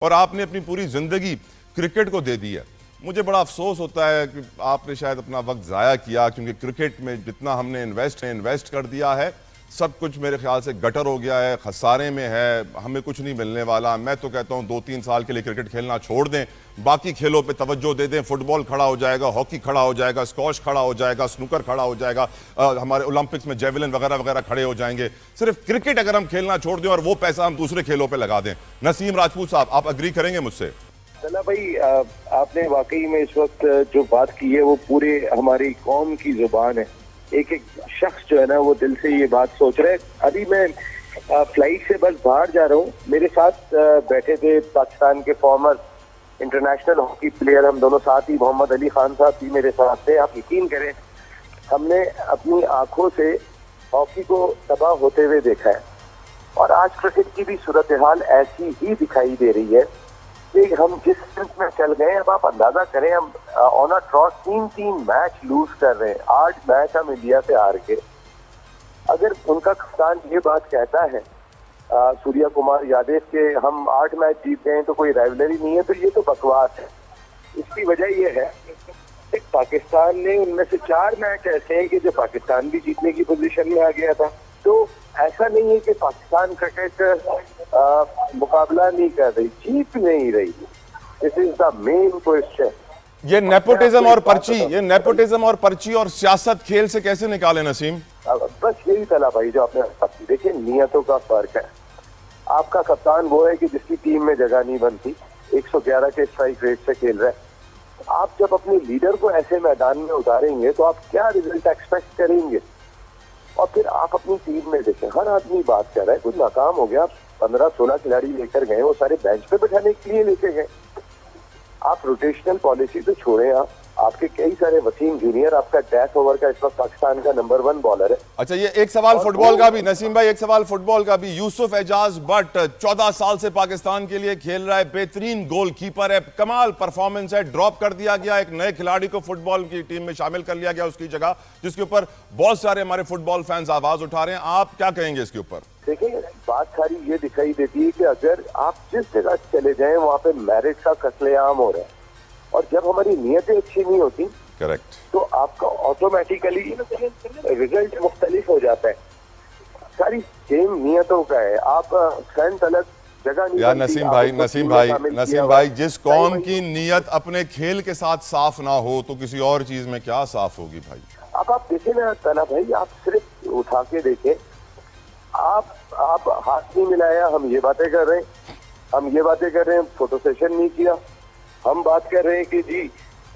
और आपने अपनी पूरी ज़िंदगी क्रिकेट को दे दी है। मुझे बड़ा अफसोस होता है कि आपने शायद अपना वक्त ज़ाया किया, क्योंकि क्रिकेट में जितना हमने इन्वेस्ट कर दिया है, सब कुछ मेरे ख्याल से गटर हो गया है, खसारे में है, हमें कुछ नहीं मिलने वाला। मैं तो कहता हूँ 2-3 साल के लिए क्रिकेट खेलना छोड़ दें, बाकी खेलों पे तवज्जो दे दें। फुटबॉल खड़ा हो जाएगा, हॉकी खड़ा हो जाएगा, स्क्वॉश खड़ा हो जाएगा, स्नूकर खड़ा हो जाएगा, हमारे ओलंपिक्स में जेवलिन वगैरह वगैरह खड़े हो जाएंगे। सिर्फ क्रिकेट अगर हम खेलना छोड़ दें और वो पैसा हम दूसरे खेलों पर लगा दें। नसीम राजपूत साहब, आप अग्री करेंगे मुझसे? चला भाई, आपने वाकई में इस वक्त जो बात की है वो पूरे हमारी कौम की जुबान है। एक एक शख्स जो है ना वो दिल से ये बात सोच रहा है। अभी मैं फ्लाइट से बस बाहर जा रहा हूँ, मेरे साथ बैठे थे पाकिस्तान के फॉर्मर इंटरनेशनल हॉकी प्लेयर, हम दोनों साथ ही, मोहम्मद अली खान साहब भी मेरे साथ थे। आप यकीन करें, हमने अपनी आंखों से हॉकी को तबाह होते हुए देखा है और आज क्रिकेट की भी सूरत हाल ऐसी ही दिखाई दे रही है कि हम जिस स्थिति में चल गए। अब आप अंदाजा करें, हम on a trot 3 match lose कर रहे हैं। 8 मैच हम इंडिया से हार के। अगर उनका कप्तान ये बात कहता है सूर्या कुमार यादव के हम 8 मैच जीत गए तो कोई राइवलरी नहीं है, तो ये तो बकवास है। इसकी वजह ये है कि पाकिस्तान ने उनमें से 4 मैच ऐसे हैं कि जो पाकिस्तान भी जीतने की पोजीशन में आ गया था। तो ऐसा नहीं है कि पाकिस्तान क्रिकेट मुकाबला नहीं कर रही, जीत नहीं रही। This is the main question. ये नेपोटिज्म और पर्ची और सियासत खेल से कैसे निकाले नसीम? बस यही तला भाई जो आपने बात की। देखिए, नियतों का फर्क है। आपका कप्तान वो है कि जिसकी टीम में जगह नहीं बनती, 111 के स्ट्राइक रेट से खेल रहा है। आप जब अपने लीडर को ऐसे मैदान में उतारेंगे तो आप क्या रिजल्ट एक्सपेक्ट करेंगे? और फिर आप अपनी टीम में देखें, हर आदमी बात कर रहा है, कुछ नाकाम हो गया, 15-16 खिलाड़ी लेकर गए, वो सारे बेंच पे बैठाने के लिए लेके गए। आप रोटेशनल पॉलिसी तो छोड़ें। आपके कई सारे वसीम जूनियर, आपका डेथ ओवर का इस वक्त पाकिस्तान का नंबर 1 बॉलर है। अच्छा, ये एक सवाल फुटबॉल का भी, नसीम भाई, एक सवाल फुटबॉल का भी। यूसुफ एजाज बट 14 साल से पाकिस्तान के लिए खेल रहा है, बेहतरीन गोलकीपर है, कमाल परफॉर्मेंस है। ड्रॉप कर दिया गया, एक नए खिलाड़ी को फुटबॉल की टीम में शामिल कर लिया गया उसकी जगह, जिसके ऊपर बहुत सारे हमारे फुटबॉल फैंस आवाज उठा रहे हैं। आप क्या कहेंगे इसके ऊपर? देखिए, बात सारी ये दिखाई देती है कि अगर आप जिस जगह चले जाएं वहां पे मेरिट का कत्लेआम हो रहा है, और जब हमारी नीयतें अच्छी नहीं होती, करेक्ट, तो आपका ऑटोमेटिकली रिजल्ट मुख्तलिफ हो जाता है। सारी गेम नियतों का है। आप स्ट्रेंथ अलग जगह नहीं यार नसीम भाई, जिस कौम की नीयत अपने खेल के साथ साफ ना हो तो किसी और चीज में क्या साफ होगी भाई? अब आप देखें ना तला भाई, आप सिर्फ उठा के देखें, आप हाथ नहीं मिलाया, हम ये बातें कर रहे हैं, फोटो सेशन नहीं किया, हम बात कर रहे हैं कि जी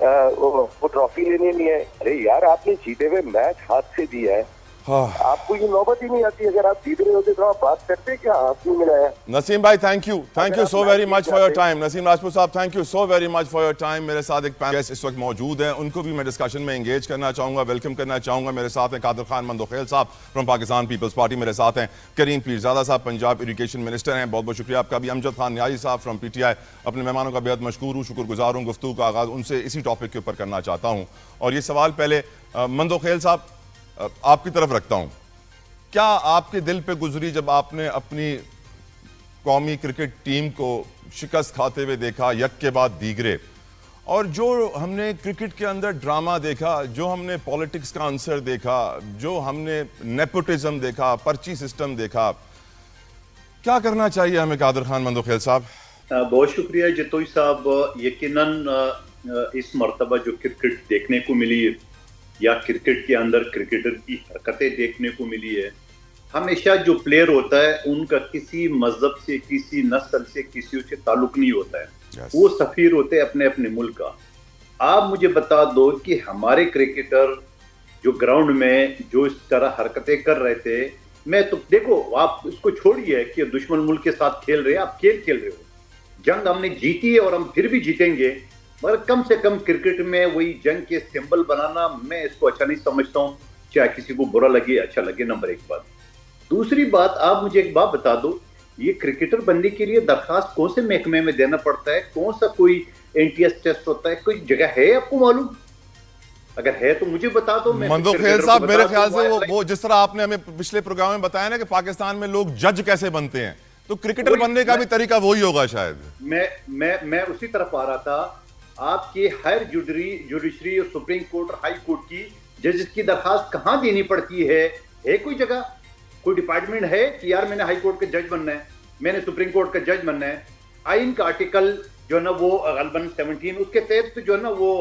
वो ट्रॉफी लेने नहीं है। अरे यार, आपने जीते हुए मैच हाथ से दिया है, आपको ये नौबत ही नहीं आती। अगर आप जीत रहे होते तो आप बात करते क्या? हाथ नहीं मिलाया। नसीम भाई, thank you so very much for your time. Naseem Rajput साहब, thank you so very much for your time. मेरे साथ एक पैनलिस्ट इस वक्त मौजूद हैं, उनको भी मैं डिस्कशन में एंगेज करना चाहूंगा, वेलकम करना चाहूंगा। मेरे साथ हैं कादिर खान मंदोखेल साहब फ्रॉम पाकिस्तान पीपल्स पार्टी, मेरे साथ हैं करीम पीरजादा साहब, पंजाब इरिगेशन मिनिस्टर हैं, बहुत बहुत शुक्रिया आपका भी। अमजद खान न्याजी साहब फ्रॉम PTI, अपने मेहमानों का बेहद मशकूर हूँ, शुक्रगुजार हूँ। गुफ्तगू का आगाज उनसे इसी टॉपिक के ऊपर करना चाहता हूँ, और ये सवाल पहले मंदोखेल साहब आपकी तरफ रखता हूँ। क्या आपके दिल पे गुजरी जब आपने अपनी कौमी क्रिकेट टीम को शिकस्त खाते हुए देखा, यक के बाद दीगरे, और जो हमने क्रिकेट के अंदर ड्रामा देखा, जो हमने पॉलिटिक्स का आंसर देखा, जो हमने नेपोटिज्म देखा, पर्ची सिस्टम देखा, क्या करना चाहिए हमें कादिर खान मंदोखेल साहब? बहुत शुक्रिया जतोई साहब। यकीनन इस मर्तबा जो क्रिकेट देखने को मिली है, या क्रिकेट के अंदर क्रिकेटर की हरकतें देखने को मिली है, हमेशा जो प्लेयर होता है उनका किसी मजहब से, किसी नस्ल से, किसी से ताल्लुक नहीं होता है। वो सफीर होते हैं अपने अपने मुल्क का। आप मुझे बता दो कि हमारे क्रिकेटर जो ग्राउंड में जो इस तरह हरकतें कर रहे थे, मैं तो देखो, आप इसको छोड़िए कि दुश्मन मुल्क के साथ खेल रहे हैं, आप खेल रहे हो। जंग हमने जीती है और हम फिर भी जीतेंगे, मगर कम से कम क्रिकेट में वही जंग के सिंबल बनाना, मैं इसको अच्छा नहीं समझता हूँ। चाहे किसी को बुरा लगे, अच्छा लगे, नंबर 1 बात। दूसरी बात, आप मुझे एक बात बता दो, ये क्रिकेटर बनने के लिए दरखास्त कौन से महकमे में देना पड़ता है? कौन सा कोई एंट्रेंस टेस्ट होता है? कोई जगह है आपको मालूम? अगर है तो मुझे बता दो। मंदोखेल साहब, मेरे ख्याल से वो जिस तरह आपने हमें पिछले प्रोग्राम में बताया ना कि पाकिस्तान में लोग जज कैसे बनते हैं, तो क्रिकेटर बनने का भी तरीका वही होगा शायद। मैं उसी तरफ आ रहा था। आपकी हायर जुडिशरी और सुप्रीम कोर्ट और हाई कोर्ट की जजेस की दरखास्त कहां देनी पड़ती है कोई जगह, कोई डिपार्टमेंट है कि यार मैंने हाई कोर्ट का जज बनना है, मैंने सुप्रीम कोर्ट का जज बनना है? आइन का आर्टिकल जो है ना वो गलबन 17 उसके तहत जो है ना वो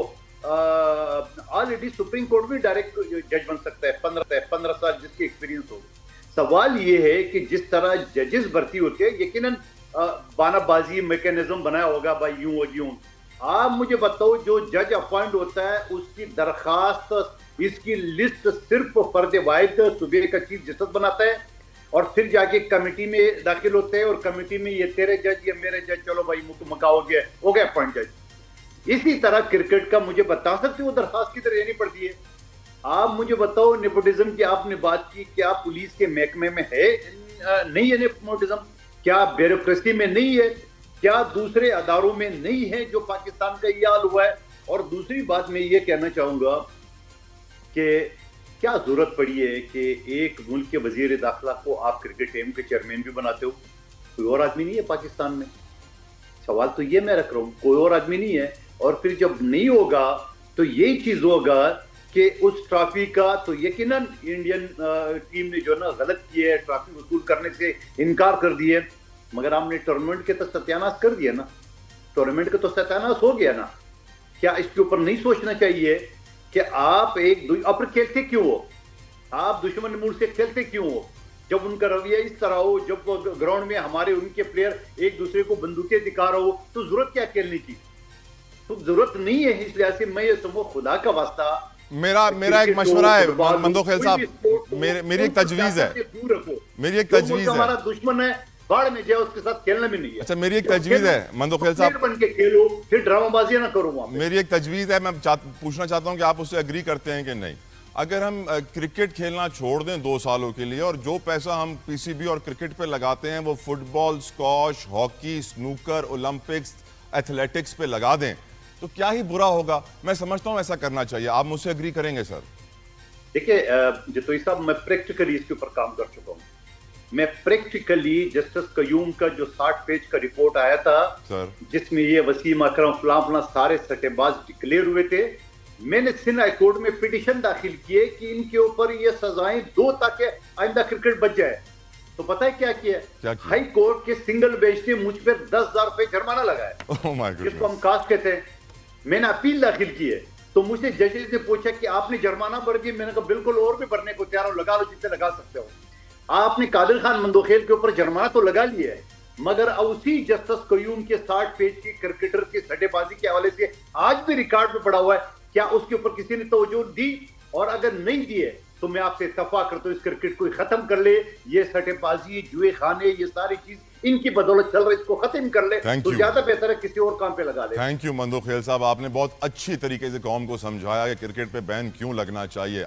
ऑलरेडी सुप्रीम कोर्ट भी डायरेक्ट जज बन सकता है 15 साल जिसकी एक्सपीरियंस हो। सवाल ये है कि जिस तरह जजेस भर्ती होते हैं यकीनन बानाबाजी मैकेनिज्म बनाया होगा भाई यूं और यूं। आप मुझे बताओ जो जज अपॉइंट होता है उसकी दरखास्त इसकी लिस्ट सिर्फ फर्द वाहिद सूबे का चीफ जस्टिस बनाता है और फिर जाके कमेटी में दाखिल होते हैं और कमेटी में ये तेरे जज ये मेरे जज, चलो भाई मुका हो गया अपॉइंट जज। इसी तरह क्रिकेट का मुझे बता सकते हो दरखास्त किधर देनी पड़ती है? आप मुझे बताओ नेपोटिज्म की आपने बात की, क्या पुलिस के महकमे में है नहीं है नेपोटिज्म? क्या ब्यूरोक्रेसी में नहीं है? क्या दूसरे अदारों में नहीं है जो पाकिस्तान का ये हाल हुआ है? और दूसरी बात मैं ये कहना चाहूंगा कि क्या जरूरत पड़ी है कि एक मुल्क के वजीर दाखिला को आप क्रिकेट टीम के चेयरमैन भी बनाते हो? कोई और आदमी नहीं है पाकिस्तान में? सवाल तो ये मैं रख रहा हूं, कोई और आदमी नहीं है। और फिर जब नहीं होगा तो यही चीज होगा कि उस ट्रॉफी का तो यकीनन इंडियन टीम ने जो ना गलत किया है, ट्रॉफी वसूल करने से इनकार कर दिए, मगर हमने टूर्नामेंट के तो सत्यानाश कर दिया ना, टूर्नामेंट का तो सत्यानाश हो गया ना। क्या इसके ऊपर नहीं सोचना चाहिए कि आप आप खेलते क्यों हो? आप दुश्मन मुल्क से खेलते क्यों हो? जब उनका रवैया इस तरह हो, जब ग्राउंड में हमारे उनके प्लेयर एक दूसरे को बंदूकें दिखा रहे हो, तो जरूरत क्या खेलने की? तो जरूरत नहीं है। इस लिहाज से मैं ये समझो खुदा का वास्ता मेरा एक मशवरा है मंदोखेल साहब, मेरी एक तजवीज है, मेरी एक तजवीज है। हमारा दुश्मन है, बाढ़ में जाए उसके साथ खेलना भी नहीं है। अच्छा, मेरी एक तजवीज है मंदोखेल साहब, बन के खेलो, फिर ड्रामाबाजी ना करो वहां पे। मेरी एक तजवीज है, मैं पूछना चाहता हूं कि आप उससे एग्री करते हैं कि नहीं। अगर हम क्रिकेट खेलना छोड़ दें 2 सालों के लिए और जो पैसा हम पीसीबी और क्रिकेट पे लगाते हैं वो football, squash, hockey, snooker, Olympics, athletics पे लगा दें, तो क्या ही बुरा होगा? मैं समझता हूं ऐसा करना चाहिए। आप मुझसे एग्री करेंगे सर? देखिए जितोई साहब, मैं प्रैक्टिकली इसके ऊपर काम कर चुका हूं। मैं प्रैक्टिकली जस्टिस कयूम का जो 60 पेज का रिपोर्ट आया था सर, जिसमें ये वसीम अकरम फलां सारे सट्टेबाज डिक्लेयर हुए थे, मैंने सिंध हाई कोर्ट में पिटीशन दाखिल किए कि इनके ऊपर ये सजाएं दो ताकि आइंदा क्रिकेट बच जाए। तो पता है क्या किया? हाई कोर्ट के सिंगल बेंच ने मुझ पर 10,000 रुपए जुर्माना लगाया, जिसको हम कास्ट कहते हैं। मैंने अपील दाखिल की है, तो मुझसे जजेस ने पूछा कि आपने जुर्माना भर दिया? मैंने कहा बिल्कुल, और भी भरने को तैयार हो, लगा लो जितने लगा सकते हो। आपने कादिर खान मंदोखेल के ऊपर जुर्माना तो लगा लिया है, मगर उसी जस्टिस कयूम के 60 पेज की क्रिकेटर की सट्टेबाजी के हवाले से आज भी रिकॉर्ड में पड़ा हुआ है, क्या उसके ऊपर किसी ने तवज्जो दी? और अगर नहीं दिए तो मैं आपसे इत्तफाक करता हूं इस क्रिकेट को खत्म कर ले। ये सट्टेबाजी, जुए खाने, ये सारी चीज इनकी बदौलत चल रही, इसको खत्म कर ले तो ज्यादा बेहतर है, किसी और काम पे लगा ले। थैंक यू मंदोखेल साहब, आपने बहुत अच्छी तरीके से कौम को समझाया कि क्रिकेट पे बैन क्यों लगना चाहिए।